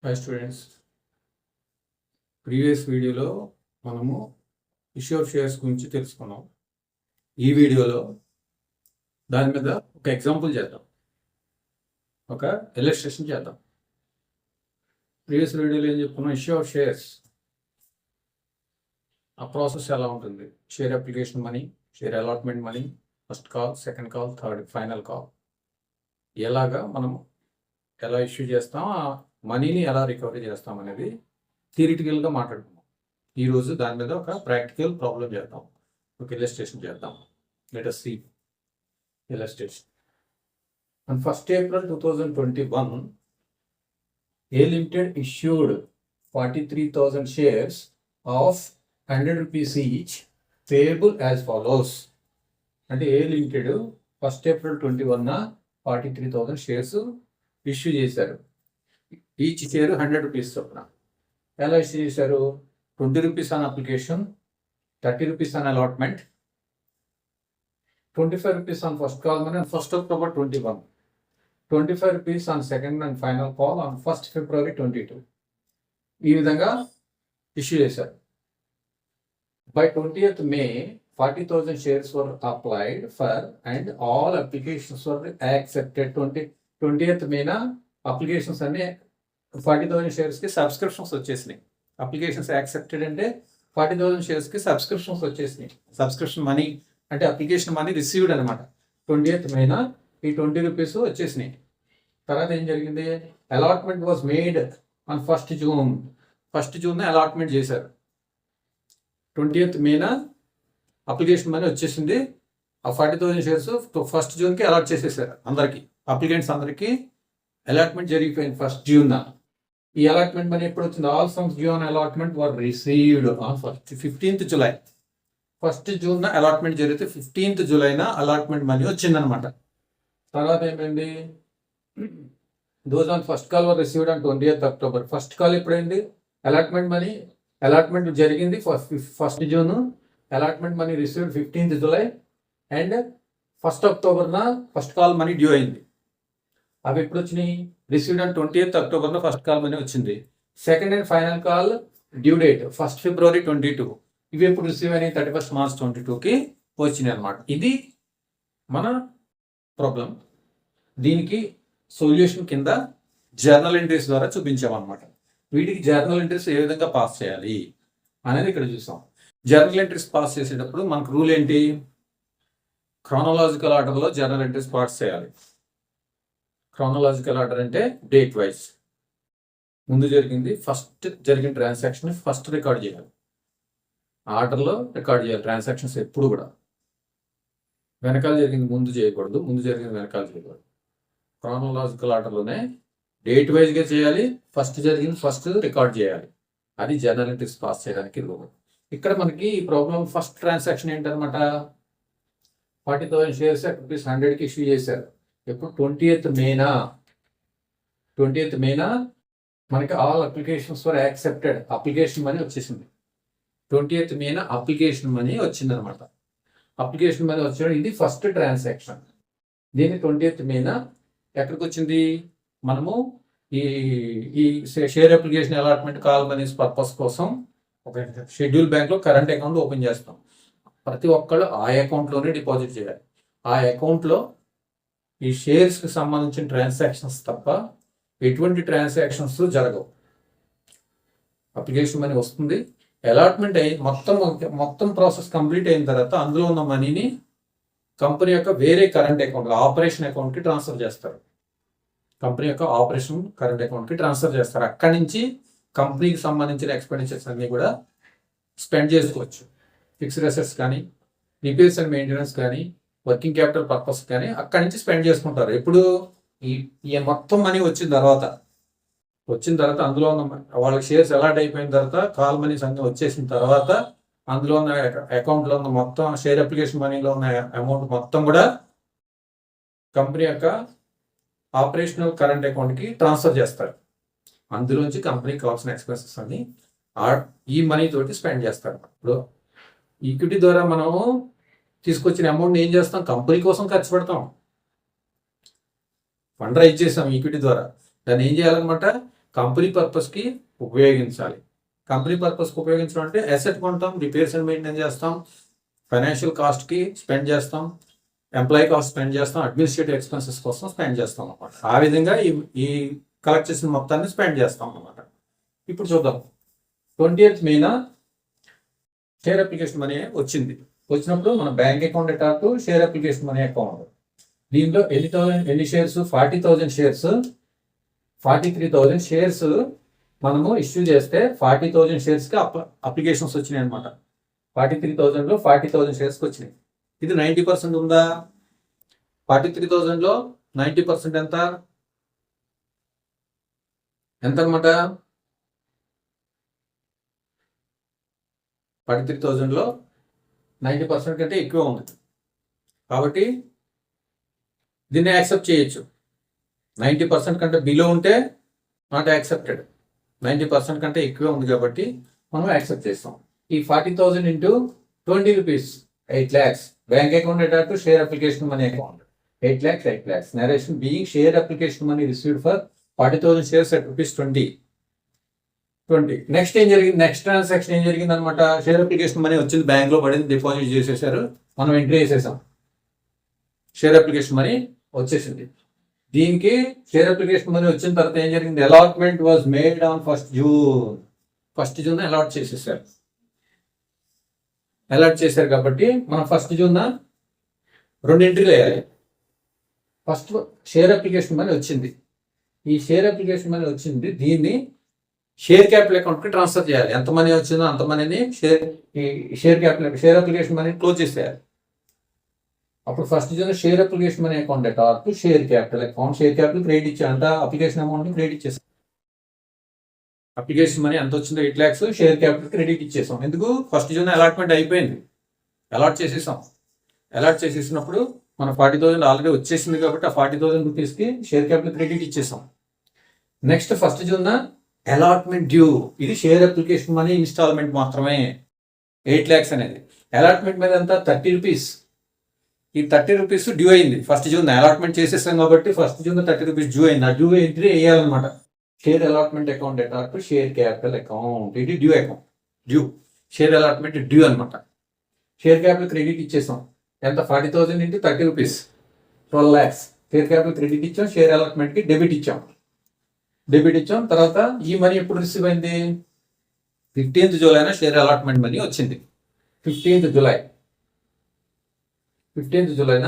Hi students, previous వీడియోలో మనము issue of shares గురించి తెలుసుకున్నాం. ఈ వీడియోలో దాని మీద ఒక ఎగ్జాంపుల్ చేద్దాం, ఒక ఇల్లస్ట్రేషన్ చేద్దాం. ప్రీవియస్ వీడియోలో ఏం చెప్పుకున్నాం? ఇష్యూ ఆఫ్ షేర్స్, ఆ ప్రాసెస్ ఎలా ఉంటుంది, share application money, share allotment money, first call, second call, third final call, ఎలాగా మనం ఎలా ఇష్యూ చేస్తాం, ఆ మనీని ఎలా రికవరీ చేస్తాం అనేది థియరిటికల్గా మాట్లాడుకున్నాం. ఈరోజు దాని మీద ఒక ప్రాక్టికల్ ప్రాబ్లం చేద్దాం, ఒక ఇల్లస్ట్రేషన్ చేద్దాం. Let us see illustration. On 1st April 2021, A Limited issued 43,000 shares of 100 rupees each, payable as follows. అంటే A Limited 1st April 2021 43,000 shares issue చేశారు. ఈచ్ షేర్ 100 రూపీస్ చొప్పున. ఎలా ఇష్యూ చేశారు? 20 rupees on application, 30 rupees on allotment, 25 rupees on first call money on 1st October 21, 25 rupees on second and final call on 1st February 22. ఈ విధంగా issue చేశారు. By 20th May 40,000 shares were applied for and all applications were accepted. 20th May applications అన్ని 40,000 షేర్స్కి subscriptions వచ్చేసినాయి. Applications accepted అంటే 40,000 షేర్స్కి subscriptions వచ్చేసినాయి. Subscription money అంటే application money received అనమాట. 20th May ఈ 20 రూపీస్ వచ్చేసినాయి. తర్వాత ఏం జరిగింది? Allotment was made on 1st June. 1st June allotment చేశారు. 20th May అప్లికేషన్ మనీ వచ్చేసింది. ఆ 40,000 షేర్స్ 1st Juneకి అలాట్ చేసేసారు అందరికీ, అప్లికెంట్స్ అందరికీ అలాట్మెంట్ జరిగిపోయింది 1st June. ఈ అలాట్మెంట్ మనీ ఎప్పుడు వచ్చింది? All sums due on allotment were received on 15th July. 1st June allotment జరిగితే 15th July అలాట్మెంట్ మనీ వచ్చిందనమాట. తర్వాత ఏమైంది? Those on first call were received on 20th October. First call ఎప్పుడైంది? Allotment money allotment జరిగింది 1st June. Allotment money received 15th July and 1st October first call money due అయింది. అవి ఎప్పుడు వచ్చినాయి? Received on 20th October first call money వచ్చింది. Second and final call due date 1st February 22. ఇవి ఎప్పుడు receive అయినాయి? 31st March 22కి వచ్చినాయి అనమాట. ఇది మన ప్రాబ్లం. దీనికి సొల్యూషన్ కింద జర్నల్ ఎంట్రీస్ ద్వారా చూపించామన్నమాట. వీటికి జర్నల్ ఎంట్రీస్ ఏ విధంగా పాస్ చేయాలి అనేది ఇక్కడ చూసాం. జర్నల్ ఎంట్రీస్ పాస్ చేసేటప్పుడు మనకు రూల్ ఏంటి? క్రానలాజికల్ ఆర్డర్లో జర్నల్ ఎంట్రీస్ పాస్ చేయాలి. క్రానలాజికల్ ఆర్డర్ అంటే డేట్ వైజ్. ముందు జరిగింది, ఫస్ట్ జరిగిన ట్రాన్సాక్షన్ ఫస్ట్ రికార్డ్ చేయాలి. ఆర్డర్లో రికార్డ్ చేయాలి ట్రాన్సాక్షన్స్ ఎప్పుడు కూడా. వెనకాల జరిగింది ముందు చేయకూడదు, ముందు జరిగింది వెనకాల చేయకూడదు. క్రానలాజికల్ ఆర్డర్లోనే డేట్ వైజ్గా చేయాలి, ఫస్ట్ జరిగింది ఫస్ట్ రికార్డ్ చేయాలి. అది జర్నల్ ఎంట్రీస్ పాస్ చేయడానికి రూల్. ఇక్కడ మనకి ఈ ప్రాబ్లం ఫస్ట్ ట్రాన్సాక్షన్ ఏంటనమాట? 40,000 షేర్స్ రూపీస్ 100కి ఇష్యూ చేశారు. ఎప్పుడు? 20th May మనకి all applications for accepted. Application money వచ్చేసింది. 20th May అప్లికేషన్ మనీ వచ్చిందనమాట. అప్లికేషన్ మనీ వచ్చేది ఇది ఫస్ట్ ట్రాన్సాక్షన్. దీన్ని 20th May ఎక్కడికి వచ్చింది? మనము ఈ share application allotment call monies purpose కోసం ఒక షెడ్యూల్ బ్యాంక్లో కరెంట్ అకౌంట్ ఓపెన్ చేస్తాం. ప్రతి ఒక్కళ్ళు ఆ అకౌంట్లోనే డిపాజిట్ చేయాలి. ఆ అకౌంట్లో ఈ షేర్స్కి సంబంధించిన ట్రాన్సాక్షన్స్ తప్ప ఎటువంటి ట్రాన్సాక్షన్స్ జరగవు. అప్లికేషన్ మనీ వస్తుంది, అలాట్మెంట్ అయ్యి మొత్తం ప్రాసెస్ కంప్లీట్ అయిన తర్వాత అందులో ఉన్న మనీని కంపెనీ యొక్క వేరే కరెంట్ అకౌంట్, ఆపరేషన్ అకౌంట్కి ట్రాన్స్ఫర్ చేస్తారు. కంపెనీ యొక్క ఆపరేషన్ కరెంట్ అకౌంట్కి ట్రాన్స్ఫర్ చేస్తారు. అక్కడి నుంచి కంపెనీకి సంబంధించిన ఎక్స్పెండిచర్స్ అన్నీ కూడా స్పెండ్ చేసుకోవచ్చు. ఫిక్స్డ్ అసెట్స్ కానీ, రిపేర్స్ అండ్ మెయింటెనెన్స్ కానీ, వర్కింగ్ క్యాపిటల్ పర్పస్ కానీ అక్కడి నుంచి స్పెండ్ చేసుకుంటారు. ఎప్పుడు? ఈ మొత్తం మనీ వచ్చిన తర్వాత అందులో ఉన్న వాళ్ళకి షేర్స్ అలాట్ అయిపోయిన తర్వాత, కాల్ మనీస్ అన్నీ వచ్చేసిన తర్వాత అందులో ఉన్న అకౌంట్లో ఉన్న మొత్తం షేర్ అప్లికేషన్ మనీలో ఉన్న అమౌంట్ మొత్తం కూడా కంపెనీ యొక్క ఆపరేషనల్ కరెంట్ అకౌంట్కి ట్రాన్స్ఫర్ చేస్తారు. అందులోంచి కంపెనీకి కావాల్సిన ఎక్స్పెన్సెస్ అన్ని ఈ మనీ తోటి స్పెండ్ చేస్తారు. ఇప్పుడు ఈక్విటీ ద్వారా మనము తీసుకొచ్చిన అమౌంట్ ఏం చేస్తాం? కంపెనీ కోసం ఖర్చు పెడతాం. ఫండ్ రైజ్ చేసాం ఈక్విటీ ద్వారా. దాన్ని ఏం చేయాలన్నమాట? కంపెనీ పర్పస్కి ఉపయోగించాలి. కంపెనీ పర్పస్కి ఉపయోగించడం అంటే అసెట్ కొంటాం, రిపేర్స్ అండ్ మెయింటైన్ చేస్తాం, ఫైనాన్షియల్ కాస్ట్కి స్పెండ్ చేస్తాం, ఎంప్లాయీ కాస్ట్ స్పెండ్ చేస్తాం, అడ్మినిస్ట్రేటివ్ ఎక్స్పెన్సెస్ కోసం స్పెండ్ చేస్తాం అన్నమాట. ఆ విధంగా ఈ కలెక్ట్ చేసిన మొత్తాన్ని స్పెండ్ చేస్తాం అన్నమాట. ఇప్పుడు చూద్దాం. 20th May share application money వచ్చినప్పుడు మన బ్యాంక్ అకౌంట్ అటాక్ షేర్ అప్లికేషన్ మనీ అకౌంట్. దీంట్లో ఎన్ని షేర్స్? 40,000 షేర్స్, 43,000 షేర్స్ మనము ఇష్యూ చేస్తే 40,000 షేర్స్కి అప్లికేషన్స్ వచ్చినాయి అనమాట. 43,000లో 40,000 షేర్స్కి వచ్చినాయి. ఇది 90% ఉందా? 43,000లో 90% ఎంత అనమాట? 43,000లో 90% కంటే ఎక్కువ ఉంది. కాబట్టి దీన్ని యాక్సెప్ట్ చేయొచ్చు. 90% కంటే బిలో ఉంటే నాట్ యాక్సెప్టెడ్. 90% కంటే ఎక్కువ ఉంది కాబట్టి మనం యాక్సెప్ట్ చేస్తాం. ఈ 40,000 into 20 rupees 8 lakhs. Bank account attack to share application money account 8 lakhs. Narration being share application money received for 40,000 shares at ₹20. Next transaction ఏం జరిగింది అనమాట? షేర్ అప్లికేషన్ మనీ వచ్చింది, బ్యాంక్ లో పడింది, డిపాజిట్ చేసేసారు, మనం ఎంట్రీ చేసేసాం, షేర్ అప్లికేషన్ మనీ వచ్చేసింది. దీనికి షేర్ అప్లికేషన్ మనీ వచ్చిన తర్వాత ఏం జరిగింది? Allotment was made on 1st June allot చేసేసారు. అలాట్ చేశారు కాబట్టి మనం 1st June 2 ఎంట్రీలు వేయాలి. ఫస్ట్ షేర్ అప్లికేషన్ మనీ వచ్చింది. ఈ షేర్ అప్లికేషన్ మనీ వచ్చింది, దీన్ని షేర్ క్యాపిటల్ అకౌంట్కి ట్రాన్స్ఫర్ చేయాలి. ఎంత మనీ వచ్చిందో అంత మనీని షేర్ అప్లికేషన్ మనీ క్లోజ్ చేసేయాలి. అప్పుడు 1st June share application money account attack to share capital account. Share capital credit ఇచ్చాం, అంత అప్లికేషన్ అమౌంట్ క్రెడిట్ ఇచ్చేసాం. అప్లికేషన్ మనీ ఎంత వచ్చిందో 8 lakhs, షేర్ క్యాపిటల్ క్రెడిట్ ఇచ్చేసాం. ఎందుకు? 1st June అలాట్మెంట్ అయిపోయింది, అలాట్ చేసేసాం. అలాట్ చేసేసినప్పుడు మన 40,000 ఆల్రెడీ వచ్చేసింది కాబట్టి ఆ 40,000 రూపీస్కి షేర్ క్యాపిటల్ క్రెడిట్ ఇచ్చేసాం. Next 1st June allotment due. ఇది షేర్ అప్లికేషన్ మనీ ఇన్స్టాల్మెంట్ మాత్రమే. 8 lakhs అనేది అలాట్మెంట్ మీద ఎంత? 30 రూపీస్. ఈ 30 రూపీస్ డ్యూ అయింది 1st June. అలాట్మెంట్ చేసేసాం కాబట్టి 1st June 30 రూపీస్ డ్యూ అయింది. ఆ డ్యూ ఎంట్రీ వేయాలన్నమాట. షేర్ అలాట్మెంట్ అకౌంట్ అటాక్ షేర్ క్యాపిటల్ అకౌంట్. ఇది due account, share allotment due అనమాట. షేర్ క్యాపిటల్ క్రెడిట్ ఇచ్చేసాం. ఎంత? 40,000 into 30 rupees 12 lakhs. Share capital credit ఇచ్చాం, షేర్ అలాట్మెంట్కి డెబిట్ ఇచ్చాం. తర్వాత ఈ మనీ ఎప్పుడు రిసీవ్ అయింది? 15th July share allotment money వచ్చింది. 15th July 15th July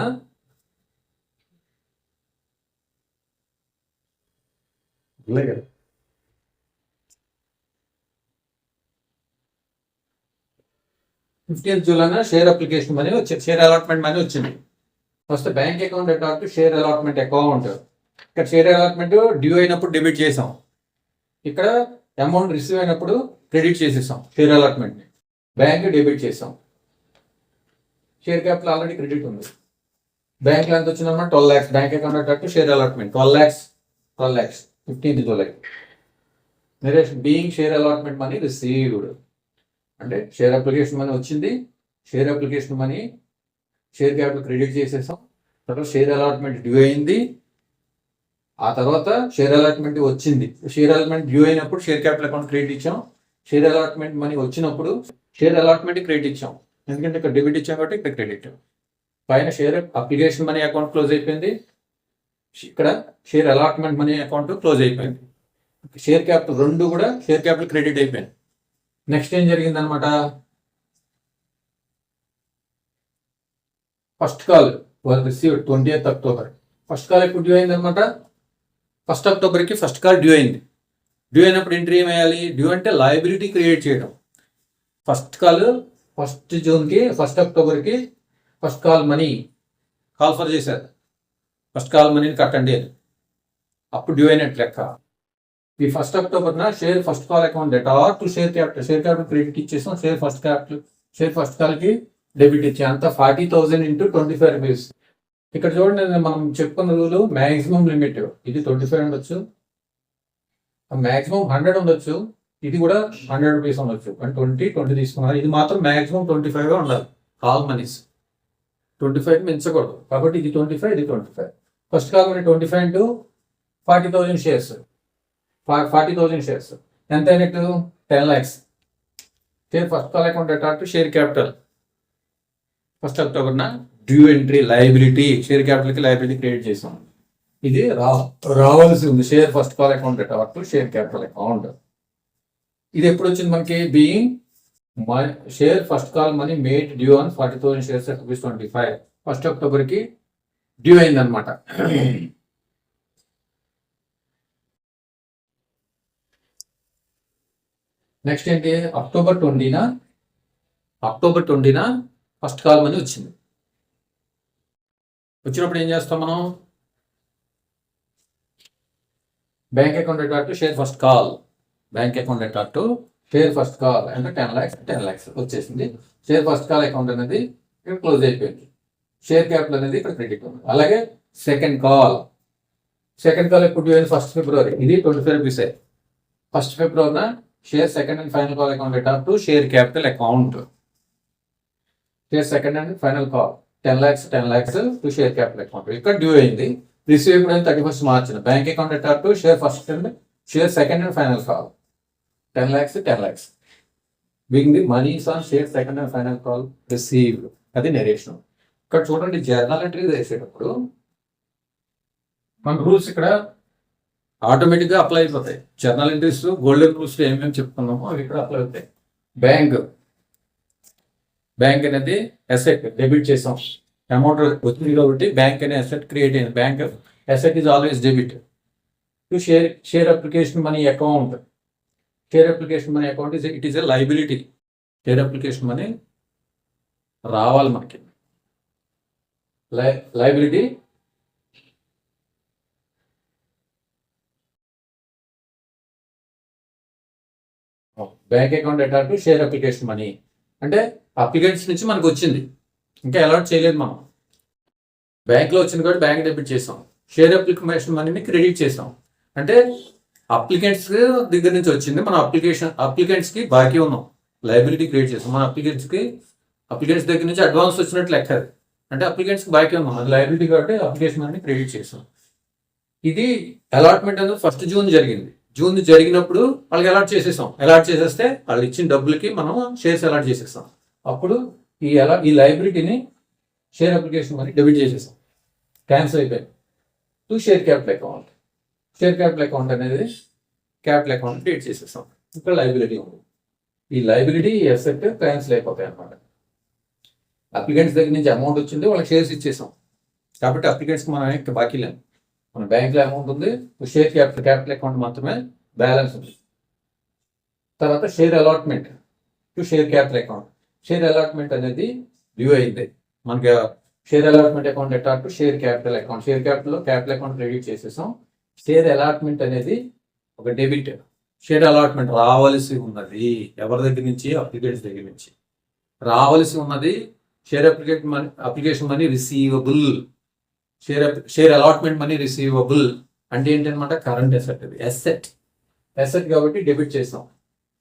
15th July share application money వచ్చింది, షేర్ అలాట్మెంట్ మనీ వచ్చింది. First bank account attack to share allotment account. ఇక్కడ షేర్ అలాట్మెంట్ డ్యూ అయినప్పుడు డెబిట్ చేసాం, ఇక్కడ amount receive అయినప్పుడు credit చేసేసాం. Share allotment bank debit చేసాం. Share capital already credit ఉంది. బ్యాంక్లో ఎంత వచ్చిందన్నమాట? 12 lakhs. బ్యాంక్ అకౌంట్ అటాక్ share allotment 12 lakhs 15th July. Narration being share allotment money received అంటే షేర్ అప్లికేషన్ మనీ వచ్చింది, share application money share capital credit చేసేసాం, తర్వాత షేర్ అలాట్మెంట్ డ్యూ అయింది, ఆ తర్వాత షేర్ అలాట్మెంట్ వచ్చింది. షేర్ అలాట్మెంట్ డ్యూ అయినప్పుడు షేర్ క్యాపిటల్ అకౌంట్ క్రెడిట్ ఇచ్చాం, షేర్ అలాట్మెంట్ మనీ వచ్చినప్పుడు షేర్ అలాట్మెంట్ క్రెడిట్ ఇచ్చాం. ఎందుకంటే ఇక్కడ డెబిట్ ఇచ్చాం కాబట్టి ఇక్కడ క్రెడిట్. పైన share application money account close అయిపోయింది, ఇక్కడ share allotment money account close అయిపోయింది. షేర్ క్యాపిటల్ రెండు కూడా షేర్ క్యాపిటల్ క్రెడిట్ అయిపోయింది. నెక్స్ట్ ఏం జరిగింది అనమాట? First call was received 20th October. First call ఎప్పుడు డ్యూ అయింది అనమాట? 1st Octoberకి ఫస్ట్ కాల్ డ్యూ అయింది. డ్యూ అయినప్పుడు ఎంట్రీ ఏమేయాలి? డ్యూ అంటే లయబిలిటీ క్రియేట్ చేయడం. ఫస్ట్ కాల్ 1st Juneకి 1st Octoberకి first call money call for చేశారు, ఫస్ట్ కాల్ మనీని కట్టండి అని, అప్పుడు డ్యూ అయినట్టు లెక్క. ఈ 1st October share first call account debtor to share capital credit ఇచ్చేసాం, షేర్ ఫస్ట్ కాల్కి డెబిట్ ఇచ్చాం. అంతా 40,000 ఇంటూ 25 రూపీస్. ఇక్కడ చూడండి, మనం చెప్పుకున్న రూలు మ్యాక్సిమం లిమిట్. ఇది 25 ఉండొచ్చు, మ్యాక్సిమం 100 ఉండొచ్చు, ఇది కూడా 100 రూపీస్ ఉండొచ్చు. కానీ 20 తీసుకున్నారు. ఇది మాత్రం మ్యాక్సిమం 25 ఉండాలి. కాల్ మనీస్ 25 మించకూడదు. కాబట్టి ఇది 25, ఇది 25. First call money 25 into 40,000 shares 40,000 shares ఎంత అయినట్టు 10 lakhs. Share first call account అటాట్ share capital 1st October due entry liability share క్యాపిటల్కి లయబిలిటీ క్రియేట్ చేసాం. ఇది రావాల్సి ఉంది షేర్ ఫస్ట్ కాల్ అకౌంట్ అటాట్ షేర్ క్యాపిటల్ అకౌంట్. ఇది ఎప్పుడు వచ్చింది మనకి being share first call money made due on 40,000 shares at ₹25 1st October due అయింది అనమాట. నెక్స్ట్ ఏంటి అక్టోబర్ 20న ఫస్ట్ కాల్ మనీ వచ్చింది. వచ్చినప్పుడు ఏం చేస్తాం మనం బ్యాంక్ అకౌంట్ అటాట్ share first call bank account అటాట్ షేర్ ఫస్ట్ కాల్ అంటే 10 lakhs వచ్చేసింది. షేర్ ఫస్ట్ కాల్ అకౌంట్ అనేది ఇక్కడ క్లోజ్ అయిపోయింది. షేర్ క్యాపిటల్ అనేది ఇక్కడ క్రెడిట్ ఉంది. అలాగే సెకండ్ కాల్ ఎప్పుడు డ్యూ అయింది 1st February. ఇది 25 rupees. 1st February share second and final call account అటాట్ share capital account. Share second and final call 10 lakhs to share capital account ఇక్కడ డ్యూ అయింది. రిసీవ్ ఎప్పుడు 31st March బ్యాంక్ అకౌంట్ అటాట్ share first and share second and final call 10 lakhs being the monies on share second and final call received. అది narration. ఇక్కడ చూడండి journal entries వేసేటప్పుడు మన rules ఇక్కడ ఆటోమేటిక్గా అప్లై అయిపోతాయి. జర్నల్ ఎంట్రీస్ గోల్డెన్ రూల్స్ ఏమేమి చెప్తున్నామో అవి ఇక్కడ అప్లై అవుతాయి. బ్యాంక్ అనేది అసెట్ డెబిట్ చేసాం, అమౌంట్ వచ్చింది కాబట్టి బ్యాంక్ అనే అసెట్ క్రియేట్ అయింది. Bank asset is always debit to share application money account. Share application money account it is a liability. Share application money రావాలి మనకి. లైబిలిటీ బ్యాంక్ అకౌంట్ అటాట్ to share application money అంటే applicants నుంచి మనకు వచ్చింది, ఇంకా allot చేయలేదు మనం. బ్యాంక్లో వచ్చింది కాబట్టి బ్యాంక్ డెబిట్ చేసాం. షేర్ అప్లికేషన్ మనీని క్రెడిట్ చేసాం అంటే అప్లికెంట్స్ దగ్గర నుంచి వచ్చింది. మనం అప్లికెంట్స్కి బాకీ ఉన్నాం, లయబిలిటీ క్రియేట్ చేసాం. మన అప్లికెంట్స్ దగ్గర నుంచి అడ్వాన్స్ వచ్చినట్టు లెక్క అది. అంటే అప్లికెంట్స్కి బాకీ ఉన్నాం, అది లయబిలిటీ కాబట్టి అప్లికేషన్ అనేది క్రెడిట్ చేసాం. ఇది అలాట్మెంట్ అనేది 1st June జరిగింది. జూన్ జరిగినప్పుడు వాళ్ళకి అలాట్ చేసేస్తే వాళ్ళు ఇచ్చిన డబ్బులకి మనం షేర్స్ అలాట్ చేసేస్తాం. అప్పుడు ఈ లయబిలిటీని షేర్ అప్లికేషన్ మనీ డెబిట్ చేసేసాం, క్యాన్సిల్ అయిపోయింది to share capital account. Share capital account అనేది క్యాపిటల్ అకౌంట్ క్రియేట్ చేసేస్తాం. ఇక్కడ లయబిలిటీ ఉంది. ఈ లయబిలిటీ అసెట్ క్యాన్సిల్ అయిపోతాయి అన్నమాట. అప్లికెంట్స్ దగ్గర నుంచి అమౌంట్ వచ్చింది, వాళ్ళకి షేర్స్ ఇచ్చేసాం కాబట్టి అప్లికెంట్స్కి మనం బాకీ లేము. మన బ్యాంక్లో అమౌంట్ ఉంది, షేర్ క్యాపిటల్ అకౌంట్ మాత్రమే బ్యాలెన్స్ ఉంది. తర్వాత share allotment to share capital account. Share allotment అనేది డ్యూ అయింది మనకి. షేర్ అలాట్మెంట్ అకౌంట్ అటాట్ to share capital account. Share capital account credit చేసేసాం. షేర్ అలాట్మెంట్ అనేది ఒక డెబిట్. షేర్ అలాట్మెంట్ రావాల్సి ఉన్నది ఎవరి దగ్గర నుంచి? అప్లికెంట్స్ దగ్గర నుంచి రావాల్సి ఉన్నది. Share application money receivable. Share allotment money receivable అంటే ఏంటనమాట? Current asset. అది అసెట్ కాబట్టి డెబిట్ చేసాం.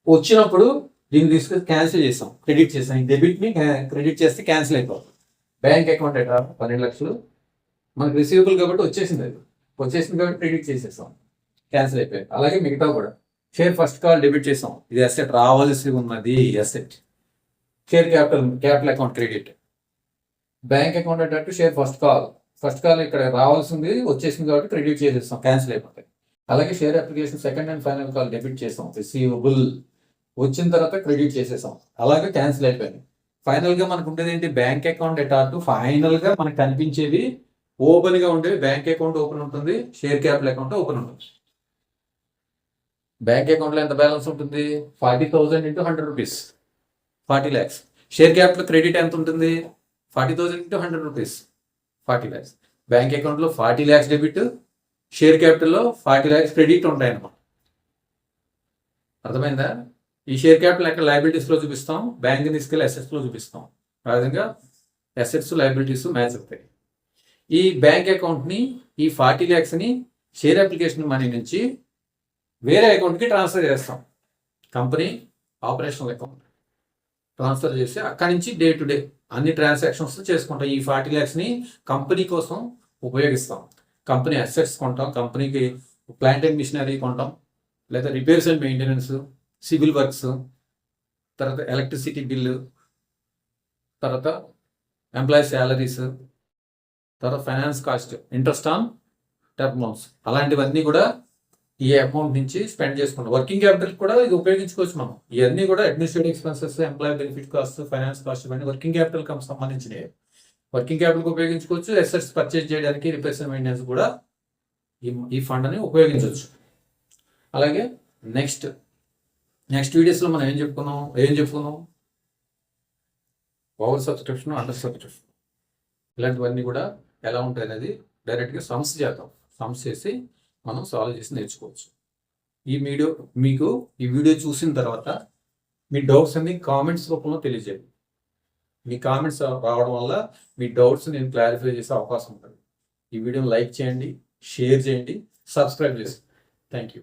వచ్చినప్పుడు దీన్ని తీసుకొని క్యాన్సిల్ చేసాం, క్రెడిట్ చేసాం. ఈ డెబిట్ని క్రెడిట్ చేస్తే క్యాన్సిల్ అయిపోతుంది. బ్యాంక్ అకౌంట్ అట 12 lakhs మనకు రిసీవబుల్ కాబట్టి వచ్చేసింది కాబట్టి క్రెడిట్ చేసేసాం, క్యాన్సిల్ అయిపోయింది. అలాగే మిగతా కూడా షేర్ ఫస్ట్ కాల్ డెబిట్ చేసాం, ఇది అసెట్ రావాల్సి ఉన్నది asset. Share capital account credit. Bank account అటాట్ టు షేర్ ఫస్ట్ కాల్ ఇక్కడ రావాల్సింది వచ్చేసింది కాబట్టి క్రెడిట్ చేసేస్తాం, క్యాన్సిల్ అయిపోతాయి. అలాగే share application second and final call debit చేసాం, రిసీవబుల్ వచ్చిన తర్వాత క్రెడిట్ చేసేసాం, అలాగే క్యాన్సిల్ అయిపోయింది. ఫైనల్గా మనకు ఉండేది ఏంటి? బ్యాంక్ అకౌంట్ అటాట్. ఫైనల్గా మనకు కనిపించేది ఓపెన్గా ఉండేది బ్యాంక్ అకౌంట్ ఓపెన్ ఉంటుంది, షేర్ క్యాపిటల్ అకౌంట్ ఓపెన్ ఉంటుంది. బ్యాంక్ అకౌంట్లో ఎంత బ్యాలెన్స్ ఉంటుంది? 40,000 into 100 rupees, 40 lakhs. Share capital credit ఎంత ఉంటుంది? 40,000 into 100 rupees, 40 lakhs. బ్యాంక్ అకౌంట్లో 40 lakhs డెబిట్, షేర్ క్యాపిటల్లో 40 lakhs క్రెడిట్ ఉంటాయి అన్నమాట. అర్థమైందా? ఈ షేర్ క్యాపిటల్ ఎక్కడ లయబిలిటీస్లో చూపిస్తాం, బ్యాంక్ తీసుకెళ్ళి అసెట్స్లో చూపిస్తాం. ఆ విధంగా అసెట్స్ లయబిలిటీస్ మ్యాచ్ అవుతాయి. ఈ బ్యాంక్ అకౌంట్ని, ఈ 40 lakhsని షేర్ అప్లికేషన్ మనీ నుంచి వేరే అకౌంట్కి ట్రాన్స్ఫర్ చేస్తాం. కంపెనీ ఆపరేషనల్ అకౌంట్ ట్రాన్స్ఫర్ చేసి అక్కడి నుంచి డే టు డే అన్ని ట్రాన్సాక్షన్స్ చేసుకుంటాం. ఈ 40 lakhsని కంపెనీ కోసం ఉపయోగిస్తాం. కంపెనీ అసెట్స్ కొంటాం, కంపెనీకి ప్లాంట్ అండ్ మిషనరీ కొంటాం, లేదా repairs and maintenance, civil works, తర్వాత ఎలక్ట్రిసిటీ బిల్లు, తర్వాత ఎంప్లాయీ శాలరీస్, తర్వాత finance cost, interest on term loans, అలాంటివన్నీ కూడా ఈ అమౌంట్ నుంచి స్పెండ్ చేసుకుంటాం. వర్కింగ్ క్యాపిటల్ కూడా ఇది ఉపయోగించుకోవచ్చు మనం. ఇవన్నీ కూడా administrative expenses, employee benefit cost, finance cost, ఇవన్నీ వర్కింగ్ క్యాపిటల్ సంబంధించినవి. వర్కింగ్ క్యాపిటల్ ఉపయోగించుకోవచ్చు. అసెట్స్ పర్చేజ్ చేయడానికి, రిపేర్స్ అండ్ మెయింటెనెన్స్ కూడా ఈ ఫండ్ అని ఉపయోగించవచ్చు. అలాగే నెక్స్ట్ వీడియోస్లో మనం ఏం చెప్పుకున్నాం ఓవర్ సబ్స్క్రిప్షన్, అండర్ సబ్స్క్రిప్షన్, ఇలాంటివన్నీ కూడా ఎలా ఉంటాయి అనేది డైరెక్ట్గా సమ్స్ చేద్దాం. సమ్స్ చేసి మనం సాల్వ్ చేసి నేర్చుకోవచ్చు. మీకు ఈ వీడియో చూసిన తర్వాత మీ డౌట్స్ అన్ని కామెంట్స్ రూపంలో తెలియజేయండి. మీ కామెంట్స్ రావడం వల్ల మీ డౌట్స్ నేను క్లారిఫై చేసే అవకాశం ఉంటుంది. ఈ వీడియోని లైక్ చేయండి, షేర్ చేయండి, సబ్స్క్రైబ్ చేయండి. Thank you.